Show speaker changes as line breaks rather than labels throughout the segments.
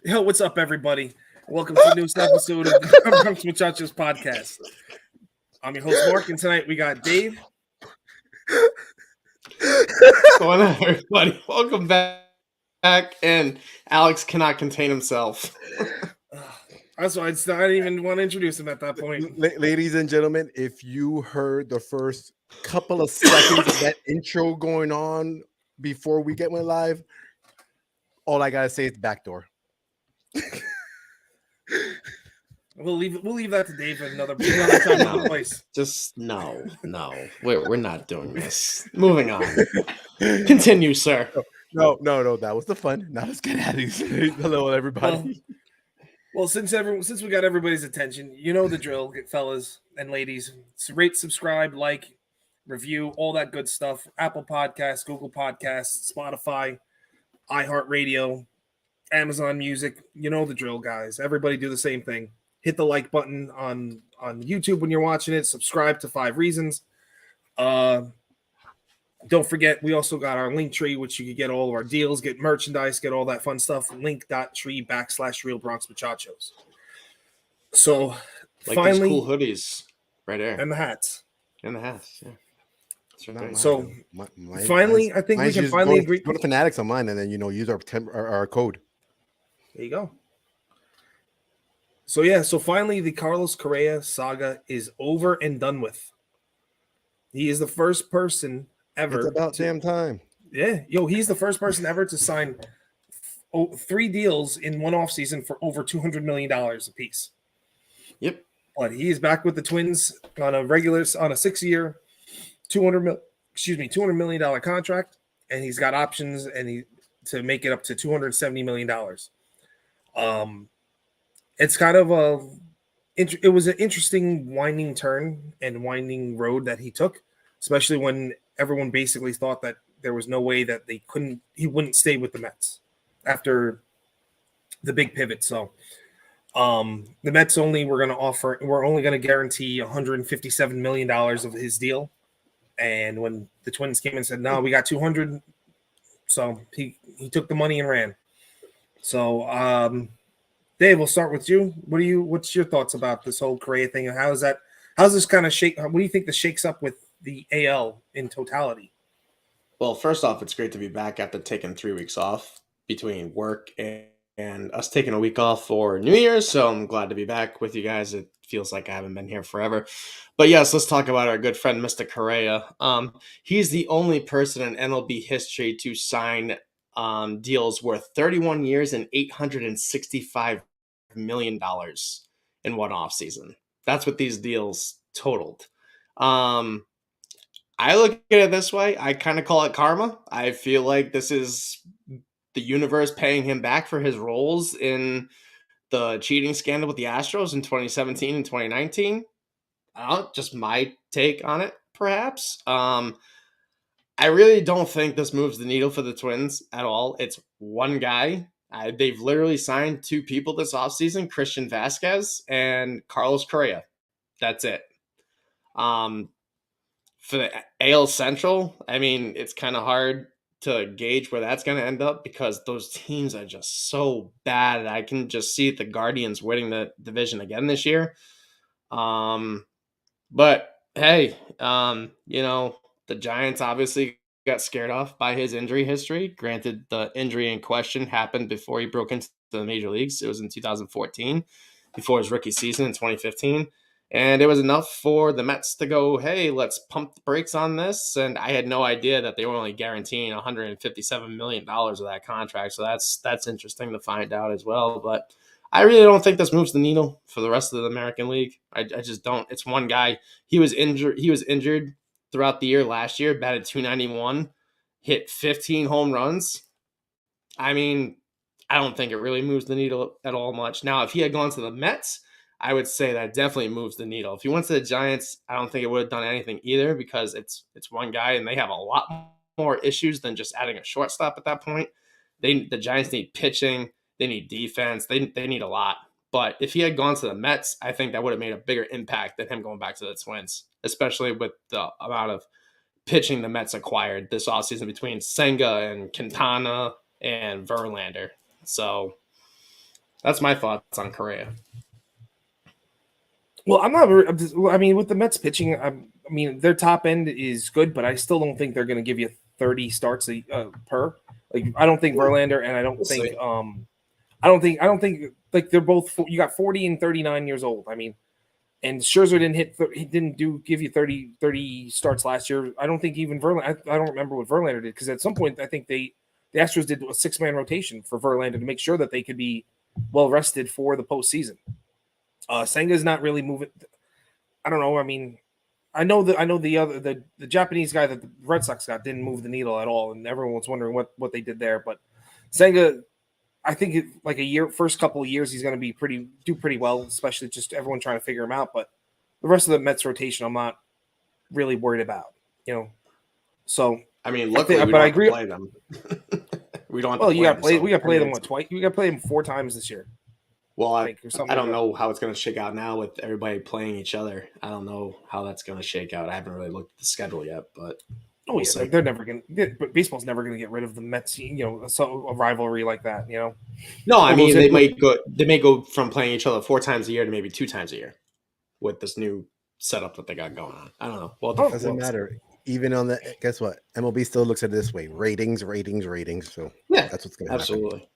Yo, what's up, everybody? Welcome to the newest episode of the Bronx Muchachos podcast. I'm your host, Mark, and tonight we got Dave.
What's going on, everybody? Welcome back. And Alex cannot contain himself.
That's why I didn't even want to introduce him at that point.
Ladies and gentlemen, if you heard the first couple of seconds of that intro going on before we went live, all I gotta say is backdoor.
We'll leave that to Dave another time, another place.
Just no. We're not doing this. Moving on. Continue, sir.
No. That was the fun. Now let's get at it. Hello, everybody.
Well, since we got everybody's attention, you know the drill, fellas and ladies. So rate, subscribe, like, review, all that good stuff. Apple Podcasts, Google Podcasts, Spotify, iHeartRadio, Amazon Music. You know the drill, guys. Everybody do the same thing. Hit the like button on YouTube when you're watching it. Subscribe to 5 Reasons. Don't forget, we also got our link tree, which you can get all of our deals, get merchandise, get all that fun stuff. Link.tree/Real Bronx Muchachos. So
Like
finally,
these cool hoodies right there.
and the hats.
And the hats, yeah. That's right.
So finally, I think we can finally agree.
Go to Fanatics on mine and then use our code.
There you go. So finally the Carlos Correa saga is over and done with. He is the first person ever.
It's about damn time.
Yeah. He's the first person ever to sign 3 deals in one offseason for over $200 million a piece.
Yep.
But he is back with the Twins on a 6-year, $200 million contract, and he's got options to make it up to $270 million. It's kind of it was an interesting winding turn and winding road that he took, especially when everyone basically thought that there was no way that he wouldn't stay with the Mets after the big pivot. So the Mets we're only going to guarantee $157 million of his deal. And when the Twins came and said, no, we got 200. So he took the money and ran. So, Dave, we'll start with you. What's your thoughts about this whole Correa thing? And how's this kind of shake? What do you think this shakes up with the AL in totality?
Well, first off, it's great to be back after taking 3 weeks off between work and us taking a week off for New Year's. So I'm glad to be back with you guys. It feels like I haven't been here forever. But yes, let's talk about our good friend, Mr. Correa. He's the only person in MLB history to sign deals worth 31 years and $865 million in one offseason. That's what these deals totaled. I look at it this way. I kind of call it karma. I feel like this is the universe paying him back for his roles in the cheating scandal with the Astros in 2017 and 2019. Just my take on it, perhaps. I really don't think this moves the needle for the Twins at all. It's one guy. They've literally signed 2 people this offseason, Christian Vasquez and Carlos Correa. That's it. For the AL Central, I mean, it's kind of hard to gauge where that's going to end up because those teams are just so bad. I can just see the Guardians winning the division again this year. But hey, the Giants obviously got scared off by his injury history. Granted, the injury in question happened before he broke into the major leagues. It was in 2014, before his rookie season in 2015. And it was enough for the Mets to go, hey, let's pump the brakes on this. And I had no idea that they were only guaranteeing $157 million of that contract. So that's interesting to find out as well. But I really don't think this moves the needle for the rest of the American League. I just don't. It's one guy. He was injured throughout the year last year, batted .291, hit 15 home runs. I mean, I don't think it really moves the needle at all much. Now, if he had gone to the Mets, I would say that definitely moves the needle. If he went to the Giants, I don't think it would have done anything either because it's one guy and they have a lot more issues than just adding a shortstop at that point. The Giants need pitching. They need defense. They need a lot. But if he had gone to the Mets, I think that would have made a bigger impact than him going back to the Twins, especially with the amount of pitching the Mets acquired this offseason between Senga and Quintana and Verlander. So That's my thoughts on Correa.
Well, I mean, with the Mets pitching, I mean, their top end is good, but I still don't think they're going to give you 30 starts per. Like, I don't think Verlander, and I don't
We'll
think,
see.
I don't think like they're both. You got 40 and 39 years old. I mean, and Scherzer he didn't give you 30 starts last year. I don't think even Verlander. I don't remember what Verlander did because at some point I think the Astros did a 6-man rotation for Verlander to make sure that they could be well rested for the postseason. Senga's not really moving. I don't know. I mean, I know the Japanese guy that the Red Sox got didn't move the needle at all, and everyone was wondering what they did there. But Senga, I think like first couple of years, he's going to do pretty well, especially just everyone trying to figure him out. But the rest of the Mets rotation, I'm not really worried about. So
I mean, luckily,
but I agree.
Play them. We don't. Have
well,
to
you got to play.
them,
We got to play them twice. We got to play them 4 times this year.
Well,
I
don't know how it's going to shake out now with everybody playing each other. I don't know how that's going to shake out. I haven't really looked at the schedule yet, but
we'll see. They're never going to. But baseball's never going to get rid of the Mets. A rivalry like that.
No, I mean they may go from playing each other 4 times a year to maybe 2 times a year with this new setup that they got going on. I don't know. Well,
it doesn't matter. Even on guess what? MLB still looks at it this way: ratings. So yeah, that's what's going to happen.
Absolutely.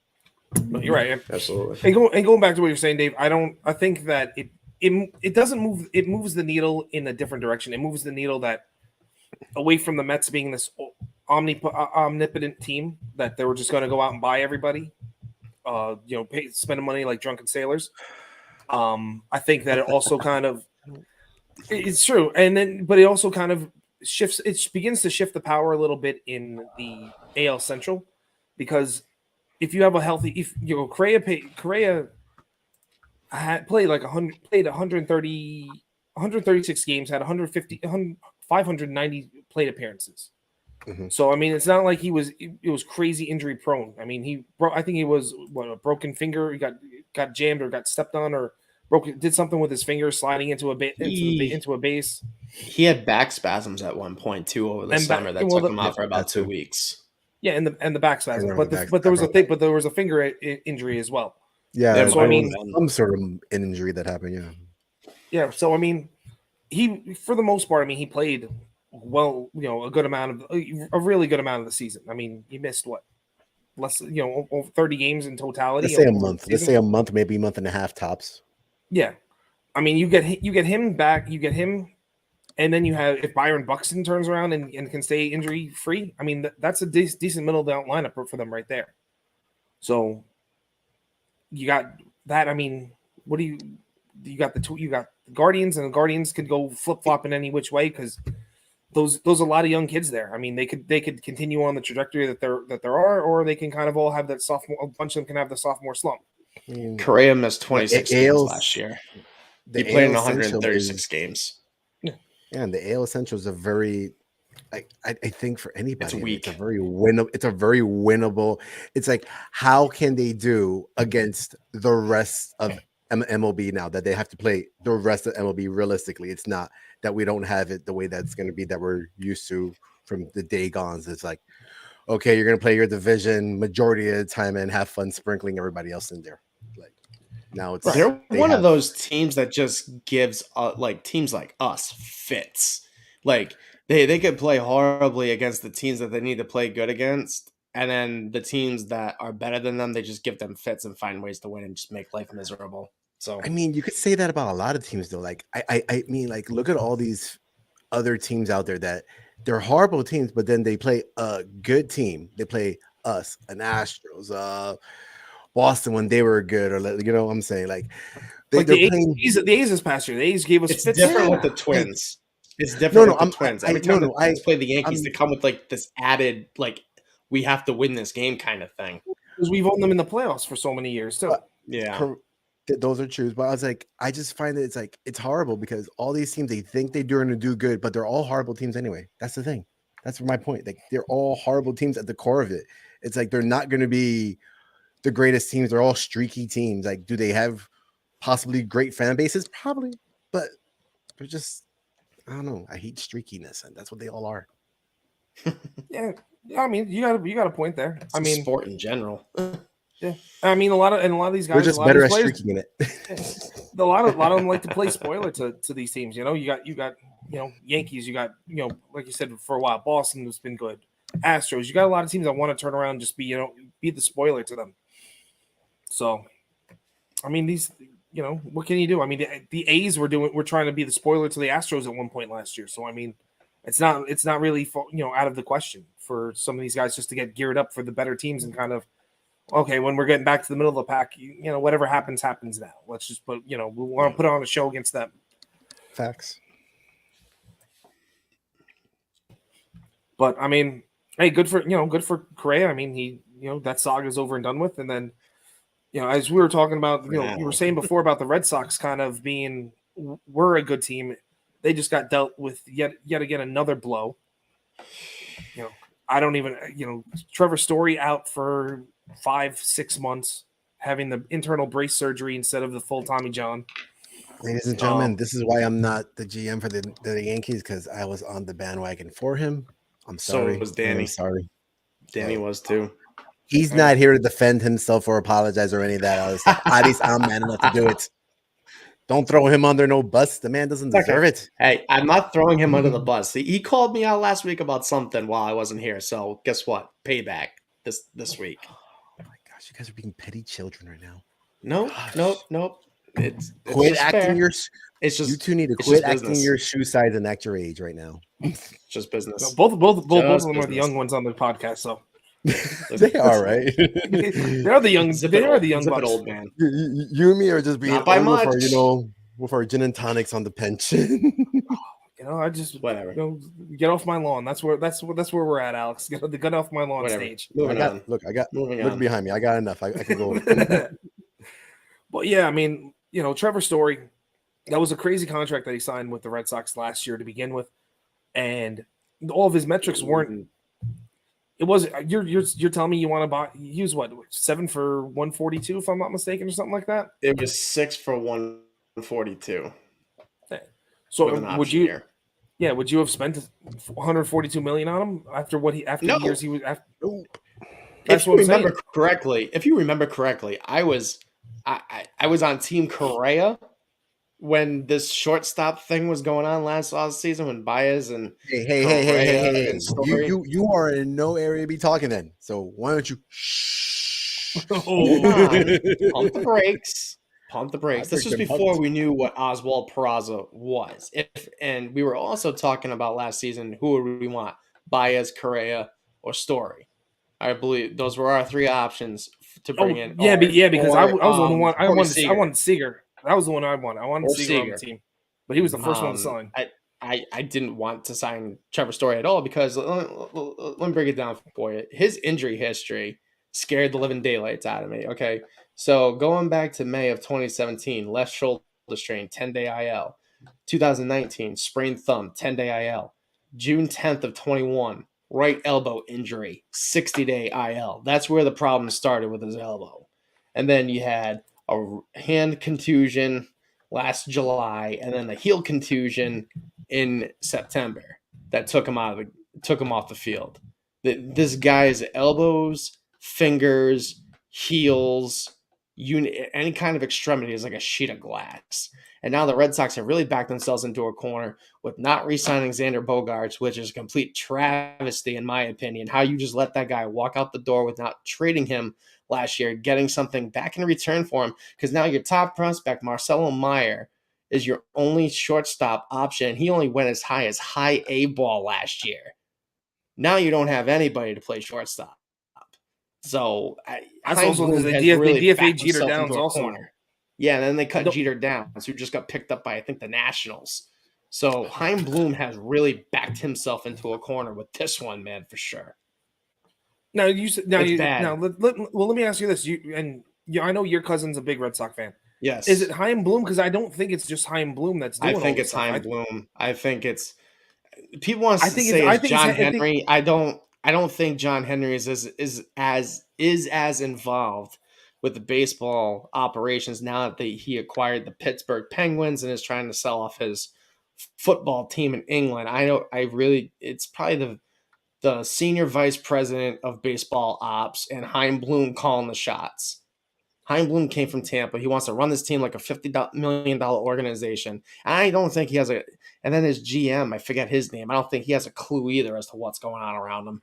You're right.
Absolutely.
And going back to what you're saying, Dave, I think that it doesn't move. It moves the needle in a different direction. It moves the needle that away from the Mets being this omnipotent team that they were just going to go out and buy everybody, spend money like drunken sailors. I think that it also kind of it's true, but it also kind of shifts. It begins to shift the power a little bit in the AL Central because. If you have a healthy, Correa had played like 136 games, had 590 plate appearances. Mm-hmm. So I mean, it's not like it was crazy injury prone. I mean, I think he was a broken finger. He got jammed or got stepped on or did something with his finger sliding into a base.
He had back spasms at one point too over the summer that took him out for about 2 weeks.
Yeah, and the back spasm, but there was a finger injury as well.
Yeah, so I mean, some sort of injury that happened.
Yeah. So I mean, he for the most part, I mean, he played well. A really good amount of the season. I mean, he missed less, over 30 games in totality.
Let's say a month. Let's say a month, maybe a month and a half tops.
Yeah, I mean, you get him back. You get him. And then you have if Byron Buxton turns around and can stay injury free. I mean, that's a decent middle down lineup for them right there. So you got that. I mean, what do you got you got the Guardians, and the Guardians could go flip flop in any which way because those a lot of young kids there. I mean, they could continue on the trajectory that there are, or they can kind of all have that sophomore. A bunch of them can have the sophomore slump.
I mean,
Correa missed 26 games last year. He played in 136 games.
Yeah, and the AL Central is a very, I think for anybody,
it's weak.
It's a very winnable. It's like, how can they do against the rest of MLB now that they have to play the rest of MLB realistically? It's not that we don't have it the way that's going to be that we're used to from the day gones. It's like, okay, you're going to play your division majority of the time and have fun sprinkling everybody else in there. Like now it's
they're one of those teams that just gives like teams like us fits. Like they could play horribly against the teams that they need to play good against, and then the teams that are better than them, they just give them fits and find ways to win and just make life miserable. So
I mean, you could say that about a lot of teams though. Like I mean, like look at all these other teams out there that they're horrible teams, but then they play a good team. They play us, an Astros, Boston when they were good, or what I'm saying, like
the A's this past year. The A's gave us.
It's different with the Twins. It's different with the Twins. Every time the Twins play the Yankees, they come with like this added, like we have to win this game kind of thing.
Because we've owned them in the playoffs for so many years too.
Yeah,
those are true. But I was like, I just find that it's horrible because all these teams they think they're going to do good, but they're all horrible teams anyway. That's the thing. That's my point. Like they're all horrible teams at the core of it. It's like they're not going to be the greatest teams. They're all streaky teams. Like, do they have possibly great fan bases? Probably, but they're just, I don't know. I hate streakiness, and that's what they all are.
Yeah, I mean, you got a point there.
It's sport in general.
Yeah, I mean, a lot of these guys,
We're just
a lot of
better
these
at
players,
streaking in it.
a lot of them like to play spoiler to these teams. You know, you got Yankees, you got like you said for a while, Boston has been good. Astros, you got a lot of teams that want to turn around and just be the spoiler to them. So, I mean, these what can you do? I mean, the A's were trying to be the spoiler to the Astros at one point last year. So I mean, it's not really out of the question for some of these guys just to get geared up for the better teams and kind of. Okay, when we're getting back to the middle of the pack, whatever happens now. Let's just put, we want to put on a show against them.
Facts.
But I mean, hey, good for Correa. I mean, he, that saga's over and done with. And then, as we were talking about, you were saying before about the Red Sox kind of we're a good team. They just got dealt with yet again another blow. I don't even, Trevor Story out for 5-6 months, having the internal brace surgery instead of the full Tommy John.
Ladies and gentlemen, this is why I'm not the GM for the Yankees, because I was on the bandwagon for him. I'm sorry.
So was Danny.
I'm sorry.
Danny was too.
He's not here to defend himself or apologize or any of that other stuff. At least I'm man enough to do it. Don't throw him under no bus. The man doesn't deserve it.
Hey, I'm not throwing him under the bus. He called me out last week about something while I wasn't here. So guess what? Payback this week.
Oh my gosh, you guys are being petty children right now.
Nope. It's
quit acting
fair.
It's just you two need to
it's
quit
just
acting
business.
your shoe size and act your age right now.
It's just business.
No, both of them
Just
are the
business.
young ones on the podcast, so
They are, right?
they're the young.
Zip
They
it
are
old-
the young
zip it
bucks.
old man.
You and me are just being
Not by
old
much.
with our gin and tonics on the pension.
I just
Whatever.
Get off my lawn. That's where we're at, Alex. Get off my lawn
Whatever.
stage.
Moving on. Moving
look
on.
behind me. I got enough. I can go.
But yeah, I mean, Trevor Story, that was a crazy contract that he signed with the Red Sox last year to begin with, and all of his metrics weren't. It was you're telling me you want to buy? He was what, 7 for 142 if I'm not mistaken or something like that.
It was 6 for 142.
So would you? Yeah, would you have spent 142 million on him after the years he was?
If you remember correctly, I was on Team Correa when this shortstop thing was going on last season when Baez and
Hey.
and Story.
You are in no area to be talking then. So why don't you
Pump the brakes. Pump the brakes. This was before we knew what Oswald Peraza was. And we were also talking about last season, who would we want? Baez, Correa, or Story? I believe those were our 3 options to bring in.
Yeah, because I was the one who wanted. I
Seager.
wanted Seager. That was the one I wanted. I wanted Seager on the team, but he was the first one to sign.
I didn't want to sign Trevor Story at all because let me break it down for you. His injury history scared the living daylights out of me. Okay, so going back to May of 2017, left shoulder strain, 10-day IL. 2019, sprained thumb, 10-day IL. June 10th of 21, right elbow injury, 60-day IL. That's where the problem started with his elbow. And then you had a hand contusion last July, and then a heel contusion in September that took him off the field. This guy's elbows, fingers, heels, any kind of extremity is like a sheet of glass. And now the Red Sox have really backed themselves into a corner with not re-signing Xander Bogaerts, which is a complete travesty in my opinion. How you just let that guy walk out the door without trading him last year, getting something back in return for him, because now your top prospect, Marcelo Meyer, is your only shortstop option. He only went as high as high A ball last year. Now you don't have anybody to play shortstop. So
that's also because they DFA'd Jeter Downs also.
Corner. Yeah, and then they cut Jeter Downs, who just got picked up by, I think, the Nationals. So Chaim Bloom has really backed himself into a corner with this one, man, for sure.
Let me ask you this. I know your cousin's a big Red Sox fan.
Yes.
Is it Chaim Bloom? Because I don't think it's just Chaim Bloom that's doing.
I think it's Chaim Bloom. I think it's people want to say it's John Henry. I don't think John Henry is as involved with the baseball operations now that he acquired the Pittsburgh Penguins and is trying to sell off his football team in England. It's probably the senior vice president of baseball ops and Chaim Bloom calling the shots. Chaim Bloom came from Tampa. He wants to run this team like a $50 million organization. I don't think he has a – and then his GM, I forget his name. I don't think he has a clue either as to what's going on around him.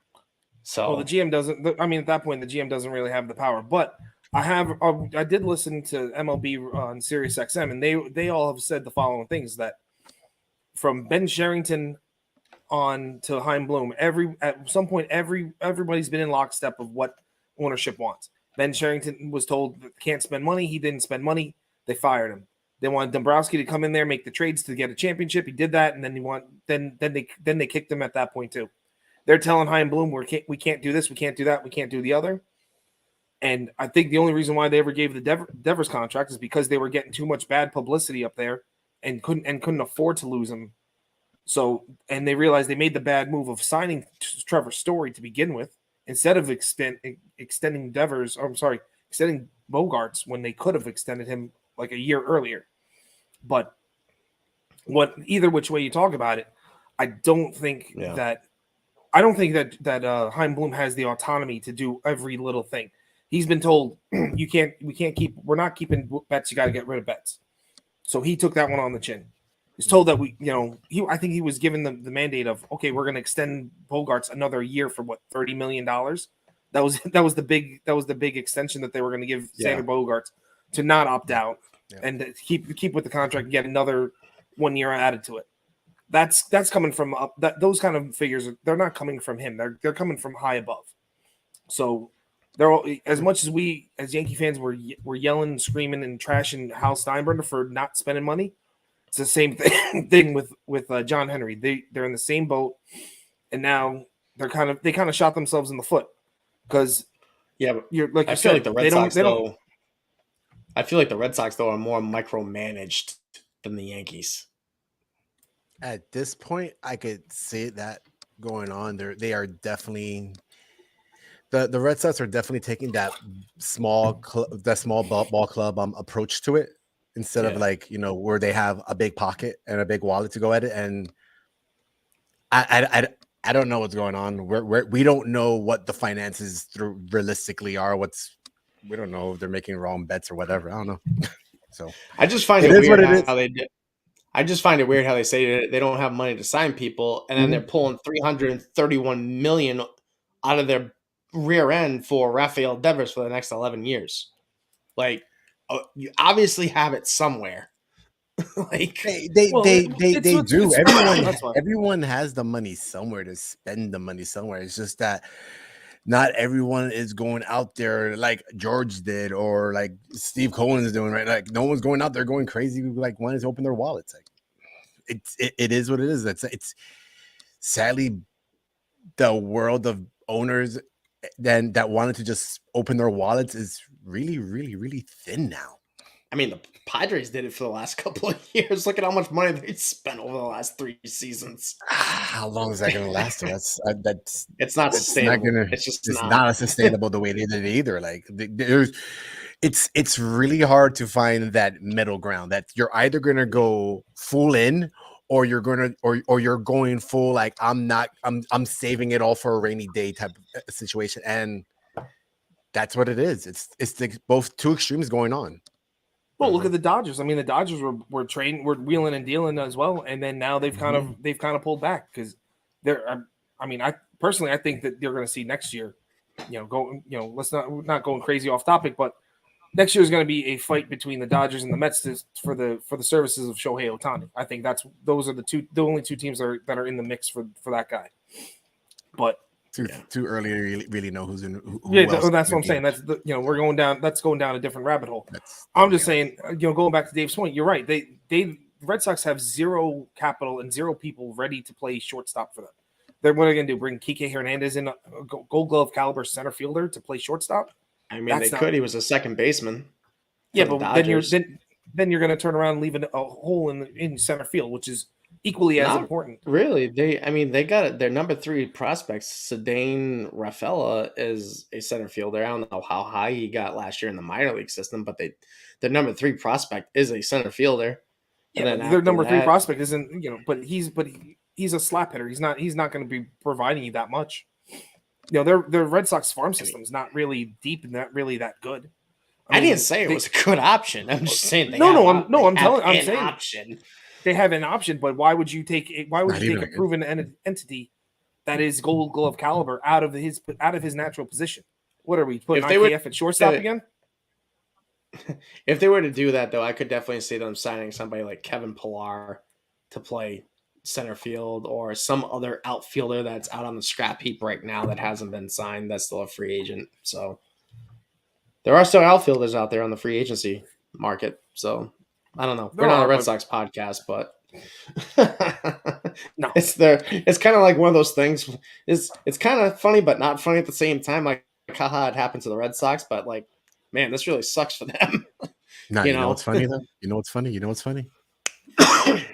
So
Well, the GM doesn't. I mean, at that point, the GM doesn't really have the power. But I did listen to MLB on Sirius XM, and they all have said the following things: that from Ben Sherrington on to Chaim Bloom, at some point, everybody's been in lockstep of what ownership wants. Ben Sherrington was told that can't spend money. He didn't spend money. They fired him. They wanted Dombrowski to come in there, make the trades to get a championship. He did that, and then they kicked him at that point too. They're telling Chaim Bloom we can't do this, we can't do that, we can't do the other. And I think the only reason why they ever gave the Devers contract is because they were getting too much bad publicity up there and couldn't afford to lose him. So, and they realized they made the bad move of signing Trevor Story to begin with instead of extending Devers. Or I'm sorry, extending Bogarts when they could have extended him like a year earlier. But either which way you talk about it, I don't think that Chaim Bloom has the autonomy to do every little thing. He's been told we're not keeping Betts. You got to get rid of Betts. So he took that one on the chin. He's told that I think he was given the mandate of, okay, we're going to extend Bogarts another year for what, $30 million. That was the big extension that they were going to give Xander Bogaerts to not opt out and to keep with the contract and get another 1 year added to it. That's coming from those kind of figures. They're not coming from him. They're coming from high above. So they're all, as much as we as Yankee fans were yelling, screaming, and trashing Hal Steinbrenner for not spending money. It's the same thing with John Henry. They're in the same boat, and now they kind of shot themselves in the foot because
I feel like the Red Sox though are more micromanaged than the Yankees.
At this point, I could see that going on. They are definitely the Red Sox are definitely taking that small ball club approach to it instead of where they have a big pocket and a big wallet to go at it. And I don't know what's going on. We don't know what the finances realistically are. We don't know if they're making wrong bets or whatever. I don't know. So
I just find it weird how they did. I just find it weird how they say they don't have money to sign people, and then they're pulling $331 million out of their rear end for Rafael Devers for the next 11 years. Like, you obviously have it somewhere. Like
they do. Everyone has the money somewhere to spend the money somewhere. It's just that not everyone is going out there like George did or like Steve Cohen is doing, right? Like no one's going out there going crazy, like wanting to open their wallets. Like it is what it is. It's sadly the world of owners then that wanted to just open their wallets is really, really, really thin now.
I mean, the Padres did it for the last couple of years. Look at how much money they spent over the last 3 seasons.
How long is that going to last?
It's not sustainable. It's
not sustainable the way they did it either. Like it's really hard to find that middle ground that you're either going to go full in or you're going to or you're going full like I'm saving it all for a rainy day type of situation, and that's what it is. It's both two extremes going on.
Well, look at the Dodgers. I mean, the Dodgers were wheeling and dealing as well, and then now they've kind of pulled back because they're. I mean, I think that they're going to see next year. Let's not going crazy off topic, but next year is going to be a fight between the Dodgers and the Mets for the services of Shohei Ohtani. I think those are the only two teams that are in the mix for that guy. But
too early to really know who's in. Who
that's what I'm saying. That's we're going down. That's going down a different rabbit hole. I'm just saying, going back to Dave's point, you're right. The Red Sox have zero capital and zero people ready to play shortstop for them. What are they going to do? Bring Kike Hernandez in, a Gold Glove caliber center fielder to play shortstop?
I mean, they could. He was a second baseman.
Yeah, but then you're going to turn around and leave a hole in center field, which is equally as important.
Really, they got it. Their number 3 prospects, Cedane Rafaela, is a center fielder. I don't know how high he got last year in the minor league system, but their number 3 prospect is a center fielder.
Yeah, their number 3 prospect isn't, but he's a slap hitter. He's not going to be providing you that much. You know, their Red Sox farm system is not really deep and not really that good.
I didn't say it was a good option. I'm just saying
I'm saying
option.
They have an option, but why would you take a proven entity that is Gold Glove caliber out of his natural position? What are we putting IKF at shortstop again?
If they were to do that, though, I could definitely see them signing somebody like Kevin Pillar to play center field, or some other outfielder that's out on the scrap heap right now that hasn't been signed, that's still a free agent. So there are still outfielders out there on the free agency market. So I don't know. We're not a Red Sox podcast, but
no,
it's kind of like one of those things. It's kind of funny, but not funny at the same time. Like, haha, it happened to the Red Sox, but like, man, this really sucks for them.
You know what's funny though? You know what's funny?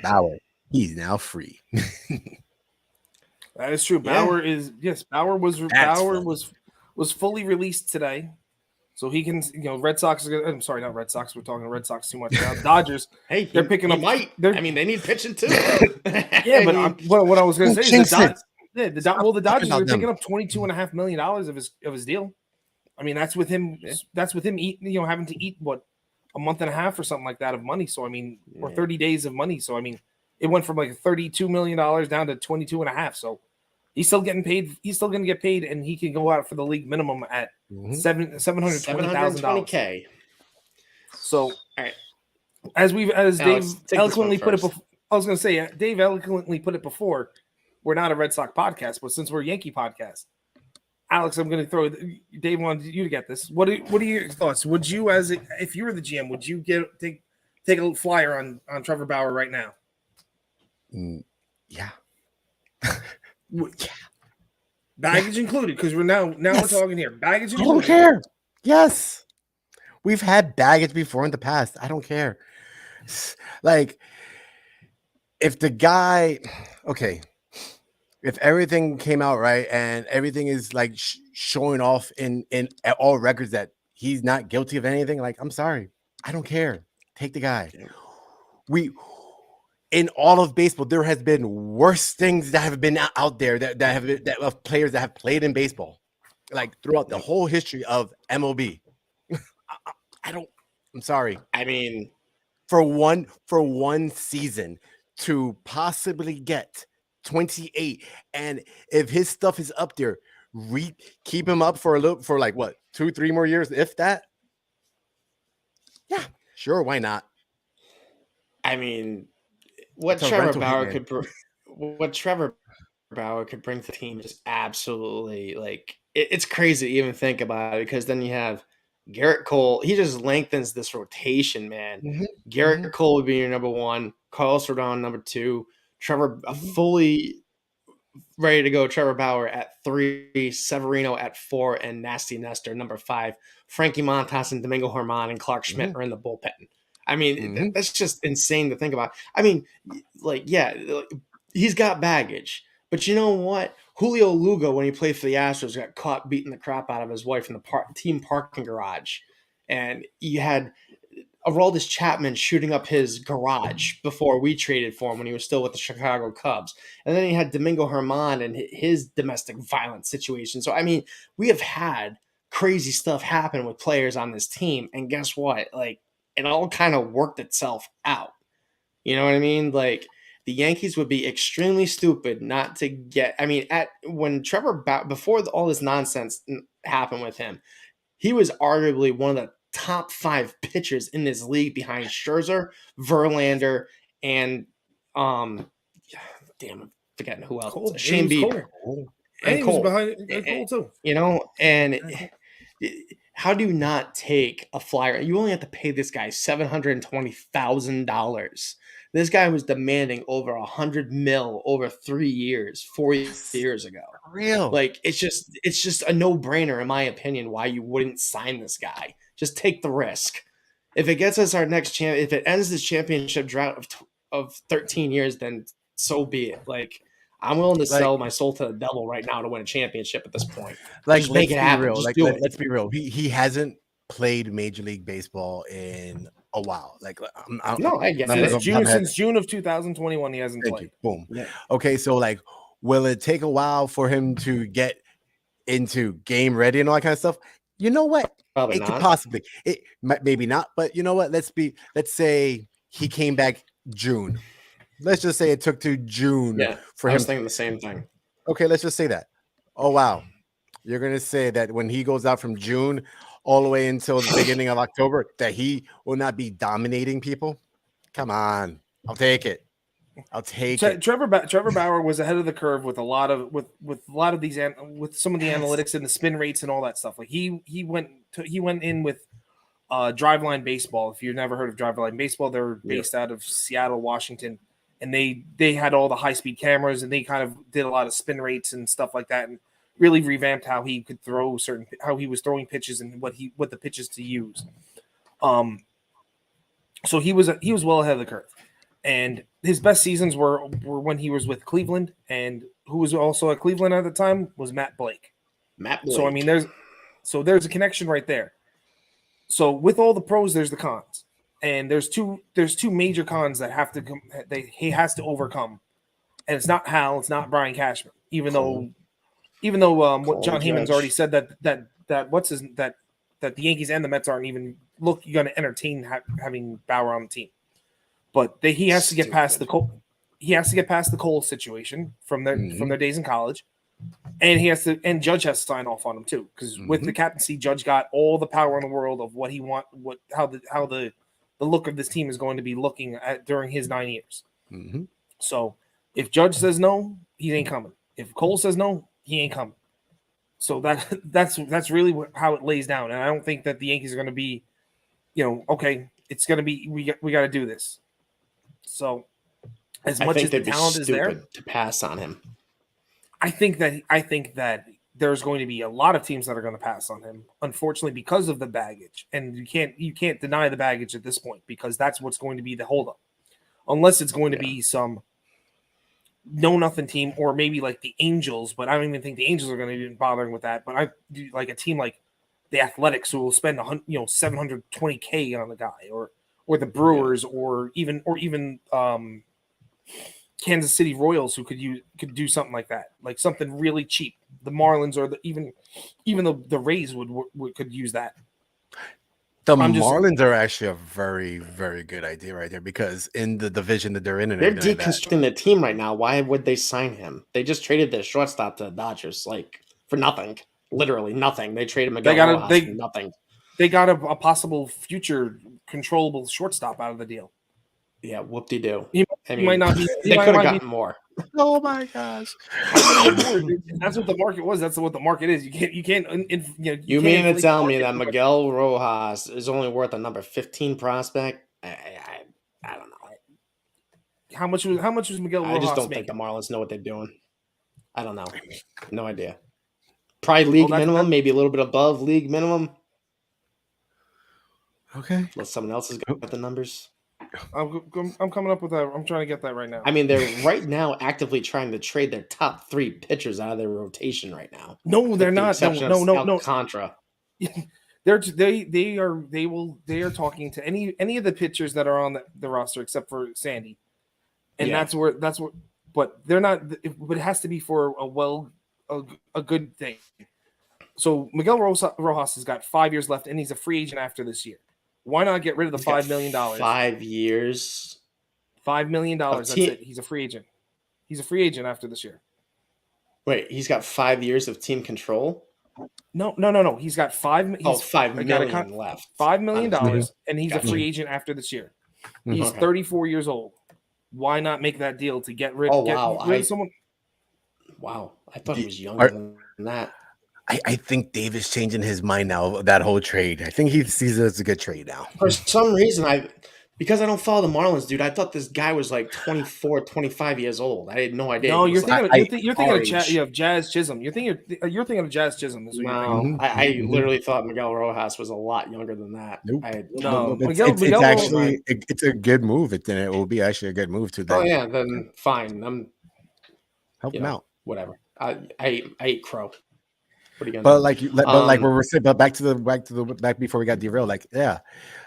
Bauer, he's now free.
That is true. Bauer was fully released today, so he can. You know, Red Sox. I'm sorry, not Red Sox. We're talking Red Sox too much now. Dodgers.
Hey,
they're picking up.
I mean, they need pitching too.
Yeah, but what I was going to say is the Dodgers are picking up $22.5 million of his deal. I mean, that's with him. Yeah. That's with him having to eat a month and a half or something like that of money. So I mean, or 30 days of money. So I mean, it went from like $32 million down to 22.5. So he's still getting paid. He's still going to get paid, and he can go out for the league minimum at $720,000. So all right, as Dave eloquently put it before, I was going to say Dave eloquently put it before. We're not a Red Sox podcast, but since we're a Yankee podcast. Alex, I'm going to throw Dave wanted you to get this. What are your thoughts? Would you, if you were the GM, would you take a little flyer on Trevor Bauer right now?
Yeah.
Baggage included, because we're now we're talking here. Baggage included.
I don't care. Yes. We've had baggage before in the past. I don't care. Like, if the guy, okay. If everything came out right and everything is like showing off in all records that he's not guilty of anything, like, I'm sorry, I don't care. Take the guy. In all of baseball, there has been worse things that have been out there of players that have played in baseball, like throughout the whole history of MLB. I'm sorry.
I mean,
for one season to possibly get 28, and if his stuff is up there, keep him up for 2-3 more years, if that. Yeah, sure, why not?
I mean, what Trevor Bauer could bring to the team is absolutely, like, it's crazy to even think about it, because then you have Garrett Cole. He just lengthens this rotation, man. Mm-hmm. Garrett Cole would be your number one, Carlos Correa number two, Trevor fully ready to go. Trevor Bauer at 3, Severino at 4, and Nasty Nestor number 5. Frankie Montas and Domingo Germán and Clark Schmidt are in the bullpen. I mean, that's just insane to think about. I mean, like, yeah, he's got baggage, but you know what? Julio Lugo, when he played for the Astros, got caught beating the crap out of his wife in the team parking garage, and you had Aroldis Chapman shooting up his garage before we traded for him when he was still with the Chicago Cubs. And then he had Domingo Germán and his domestic violence situation. So, I mean, we have had crazy stuff happen with players on this team. And guess what? Like, it all kind of worked itself out. You know what I mean? Like, the Yankees would be extremely stupid not to get – I mean, when Trevor – before all this nonsense happened with him, he was arguably one of the top 5 pitchers in this league behind Scherzer, Verlander, and I'm forgetting who else. Shane Bieber. And Cole.
Behind Cole too.
You know, and how do you not take a flyer? You only have to pay this guy $720,000. This guy was demanding over $100 million over 3 years, 4 years ago.
Real.
Like, it's just a no-brainer, in my opinion, why you wouldn't sign this guy. Just take the risk. If it gets us our next if it ends this championship drought of 13 years, then so be it. Like, I'm willing to sell my soul to the devil right now to win a championship at this point.
Like,
just make it happen.
Let's be real. He hasn't played Major League Baseball in a while. Like
No, I get
I'm
it.
gonna go top
Since June of 2021, he hasn't
Thank
played.
you. Boom.
Yeah.
Okay, so like, will it take a while for him to get into game ready and all that kind of stuff? You know what?
Probably
It could
not.
possibly. It maybe not, but you know what? Let's say he came back June. Let's just say it took to June
Yeah,
for
I
him.
was thinking the same thing.
Okay, let's just say that. Oh wow, you're gonna say that when he goes out from June all the way until the beginning of October, that he will not be dominating people? Come on, I'll take it. I'll take it.
Trevor Bauer was ahead of the curve with a lot of these with some of the analytics and the spin rates and all that stuff. Like he went in with Driveline Baseball. If you've never heard of Driveline Baseball, they're based out of Seattle, Washington, and they had all the high speed cameras and they kind of did a lot of spin rates and stuff like that, and really revamped how he could throw how he was throwing pitches and what the pitches to use. So he was well ahead of the curve, and his best seasons were when he was with Cleveland, and who was also at Cleveland at the time was Matt Blake. So I mean, there's a connection right there. So with all the pros, there's the cons, and there's two major cons that he has to overcome, and it's not Hal, it's not Brian Cashman, even though what John Heyman's already said that the Yankees and the Mets aren't even going to entertain having Bauer on the team, but he has to get past the Cole situation from their days in college. And Judge has to sign off on him too, because with the captaincy, Judge got all the power in the world of how the look of this team is going to be looking at during his 9 years. So if Judge says no, he ain't coming. If Cole says no, he ain't coming. So that's really how it lays down. And I don't think that the Yankees are going to be, okay, it's going to be we got to do this. So as much as the talent is there,
to pass on him.
I think that there's going to be a lot of teams that are going to pass on him, unfortunately, because of the baggage. And you can't deny the baggage at this point, because that's what's going to be the holdup, unless it's going to be some no-nothing team, or maybe like the Angels. But I don't even think the Angels are going to be bothering with that. But I do like a team like the Athletics, who will spend $720K on the guy, or the Brewers, or even Kansas City Royals, who could do something like that, like something really cheap. The Marlins, or even the Rays could use that.
The Marlins are actually a very, very good idea right there, because in the division that they're in,
they're deconstructing the team right now. Why would they sign him? They just traded their shortstop to the Dodgers, like for nothing, literally nothing. They traded Miguel Rojas for nothing.
They got a possible future controllable shortstop out of the deal.
Yeah, whoop-de-doo.
He might not be.
They could have gotten more.
Oh my gosh!
That's what the market was. That's what the market is. You can't.
You mean to tell me that Miguel Rojas is only worth a number 15 prospect? I don't know.
How much was Miguel Rojas?
I just don't
making?
think the Marlins know what they're doing. I don't know. No idea. Probably league minimum, maybe a little bit above league minimum.
Okay.
Unless someone else has got the numbers.
I'm coming up with that. I'm trying to get that right now.
I mean, they're right now actively trying to trade their top 3 pitchers out of their rotation right now.
No, they're not. No.
Contra.
They are talking to any of the pitchers that are on the roster except for Sandy, and that's where. But they're not. But it has to be for a good thing. So Miguel Rojas has got 5 years left, and he's a free agent after this year. Why not get rid of the $5 million?
5 years.
$5 million. That's it. He's a free agent. He's a free agent after this year.
Wait, he's got 5 years of team control?
No. He's got $5 million
left.
$5 million, and he's a free agent after this year. He's 34 years old. Why not make that deal to get rid of someone?
Wow, I thought he was younger than that.
I think Davis changing his mind now of that whole trade. I think he sees it as a good trade now.
For some reason, because I don't follow the Marlins, dude, I thought this guy was like 24, 25 years old. I had no idea.
No, you're thinking of Jazz Chisholm. You're thinking of Jazz Chisholm.
No, I literally thought Miguel Rojas was a lot younger than that.
Nope. It's a good move. It will be actually a good move to that.
Oh yeah, then fine.
Help him out.
Whatever. I ate crow. What are you
But
gonna
like, we're saying, but back before we got derailed. Like, yeah,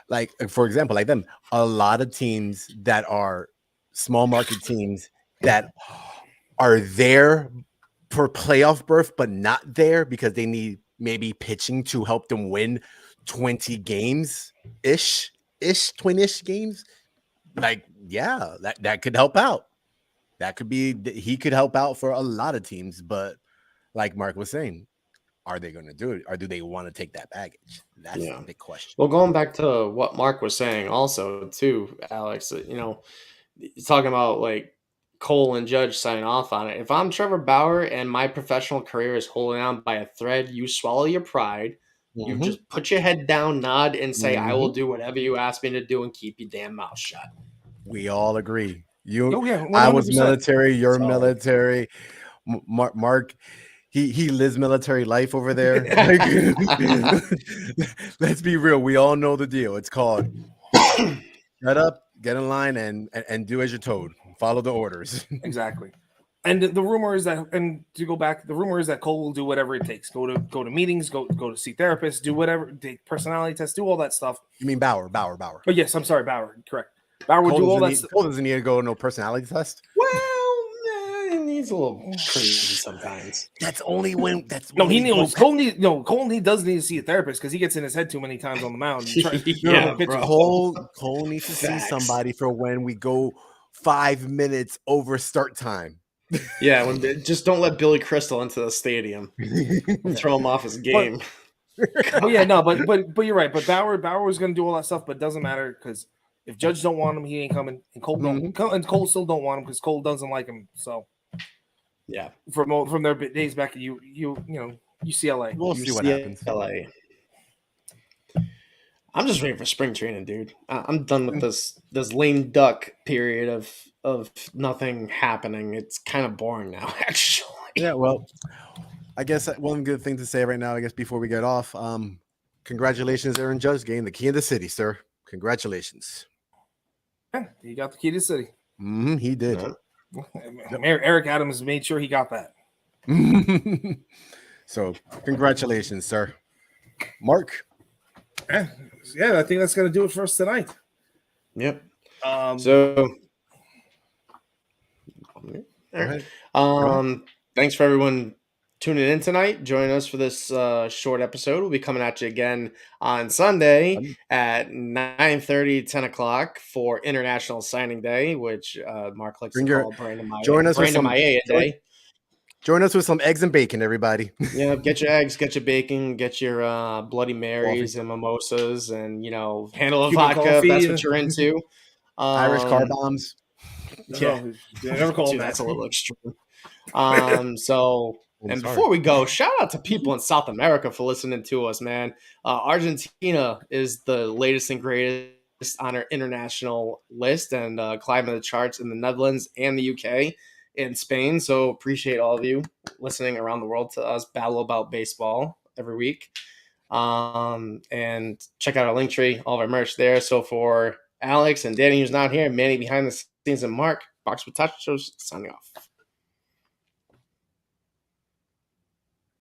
like for example, like them, a lot of teams that are small market teams that are there for playoff berth, but not there because they need maybe pitching to help them win 20 games ish, 20-ish games. Like, yeah, that could help out. That could be, he could help out for a lot of teams, but like Mark was saying, are they going to do it, or do they want to take that baggage? That's the big question.
Well, going back to what Mark was saying, also too, Alex, talking about like Cole and Judge signing off on it. If I'm Trevor Bauer and my professional career is holding on by a thread, you swallow your pride. You just put your head down, nod, and say, "I will do whatever you ask me to do," and keep your damn mouth shut.
We all agree.
Oh, yeah,
I was
100%.
military. You're
So-
military. Mark, he lives military life over there. Let's be real. We all know the deal. It's called shut up, get in line, and do as you're told. Follow the orders.
Exactly. And the rumor is that, and to go back, the rumor is that Cole will do whatever it takes. Go to meetings, go to see therapists, do whatever, take personality tests, do all that stuff.
You mean Bauer?
Oh yes, I'm sorry, Bauer. Correct. Bauer would do all that stuff.
Cole doesn't need to go no personality test.
Well, he's a little crazy sometimes.
That's only when.
No, he knows. Cole does need to see a therapist because he gets in his head too many times on the mound.
Cole needs to see somebody for when we go 5 minutes over start time.
Yeah, just don't let Billy Crystal into the stadium. Throw him off his game.
But yeah, no, but you're right. But Bauer was going to do all that stuff, but it doesn't matter because if Judge don't want him, he ain't coming, and Cole still don't want him because Cole doesn't like him. So
yeah,
from their days back at UCLA,
we'll see what happens.
UCLA. I'm just waiting for spring training, dude. I'm done with this lame duck period of nothing happening. It's kind of boring now, actually.
Yeah, well, I guess one good thing to say right now, I guess before we get off, congratulations, Aaron Judge, getting the key of the city, sir. Congratulations.
Yeah, he got the key to the city.
He did.
Eric Adams made sure he got that.
So, congratulations, sir. Mark.
Yeah, I think that's going to do it for us tonight.
Yep. Thanks for everyone tuning in tonight. Join us for this short episode. We'll be coming at you again on Sunday at 9:30, 10 o'clock for International Signing Day, which Mark likes to call Brandon Maya Day.
Join us with some eggs and bacon, everybody.
Yeah, get your eggs, get your bacon, get your Bloody Marys and mimosas, and handle of vodka if that's what you're into.
Irish car bombs.
Never called that.
That's a little extreme. Before we go, shout out to people in South America for listening to us, man. Argentina is the latest and greatest on our international list and climbing the charts in the Netherlands and the UK. In Spain, so appreciate all of you listening around the world to us battle about baseball every week. And check out our link tree, all of our merch there. So for Alex and Danny, who's not here, Manny behind the scenes, and Mark, Bronx Muchachos signing off.